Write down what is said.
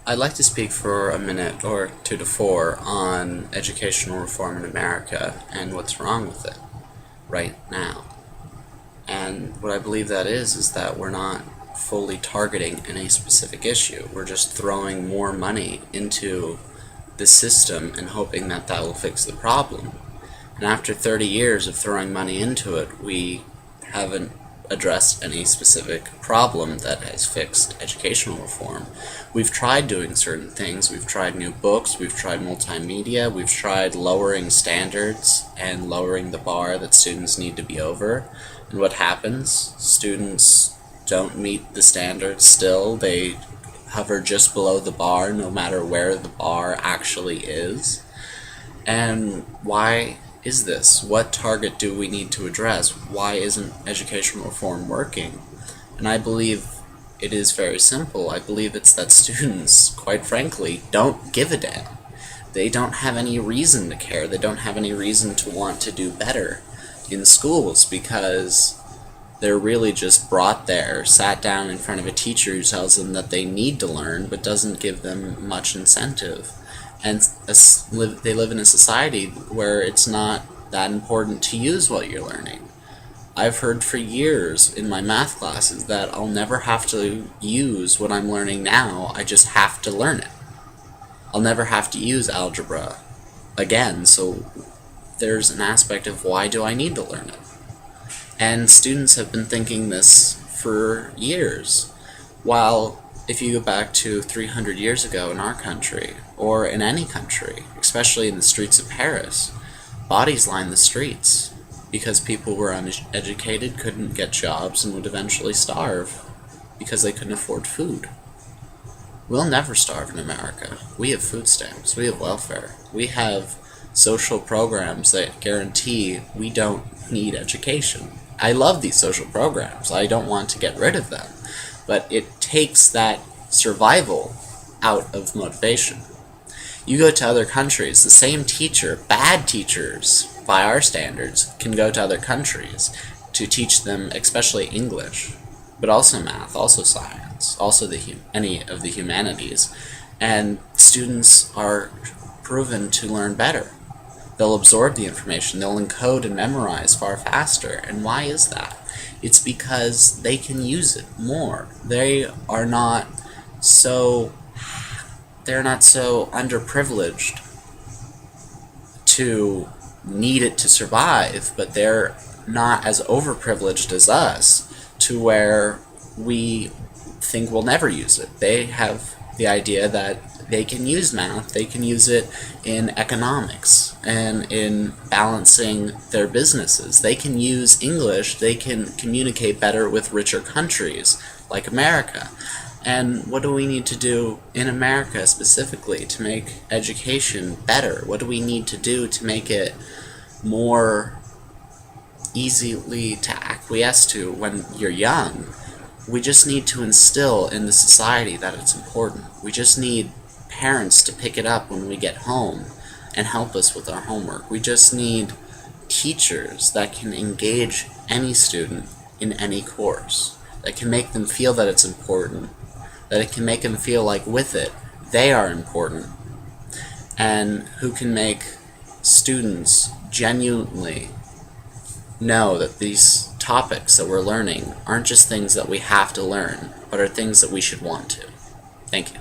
I'd like to speak for a minute or two to four on educational reform in America and what's wrong with it right now. And what I believe that is that we're not fully targeting any specific issue. We're just throwing more money into the system and hoping that that will fix the problem. And after 30 years of throwing money into it, we haven't addressed any specific problem that has fixed educational reform. We've tried doing certain things. We've tried new books, we've tried multimedia, we've tried lowering standards and lowering the bar that students need to be over. And what happens? Students don't meet the standards still. They hover just below the bar no matter where the bar actually is. And why is this? What target do we need to address? Why isn't educational reform working? And I believe it is very simple. I believe it's that students, quite frankly, don't give a damn. They don't have any reason to care. They don't have any reason to want to do better in schools because they're really just brought there, sat down in front of a teacher who tells them that they need to learn but doesn't give them much incentive. And they live in a society where it's not that important to use what you're learning. I've heard for years in my math classes that I'll never have to use what I'm learning now, I just have to learn it. I'll never have to use algebra again, so there's an aspect of why do I need to learn it? And students have been thinking this for years, while if you go back to 300 years ago in our country, or in any country, especially in the streets of Paris, bodies lined the streets because people were uneducated, couldn't get jobs, and would eventually starve because they couldn't afford food. We'll never starve in America. We have food stamps, we have welfare, we have social programs that guarantee we don't need education. I love these social programs, I don't want to get rid of them. But it takes that survival out of motivation. You go to other countries, the same teacher, bad teachers by our standards, can go to other countries to teach them especially English, but also math, also science, also any of the humanities, and students are proven to learn better. They'll absorb the information, they'll encode and memorize far faster. And why is that? It's because they can use it more. They're not so underprivileged to need it to survive, but they're not as overprivileged as us to where we think we'll never use it. They have the idea that they can use math, they can use it in economics and in balancing their businesses. They can use English, they can communicate better with richer countries like America. And what do we need to do in America specifically to make education better? What do we need to do to make it more easily to acquiesce to when you're young? We just need to instill in the society that it's important. We just need parents to pick it up when we get home and help us with our homework. We just need teachers that can engage any student in any course, that can make them feel that it's important, that it can make them feel like with it, they are important, and who can make students genuinely know that these topics that we're learning aren't just things that we have to learn, but are things that we should want to. Thank you.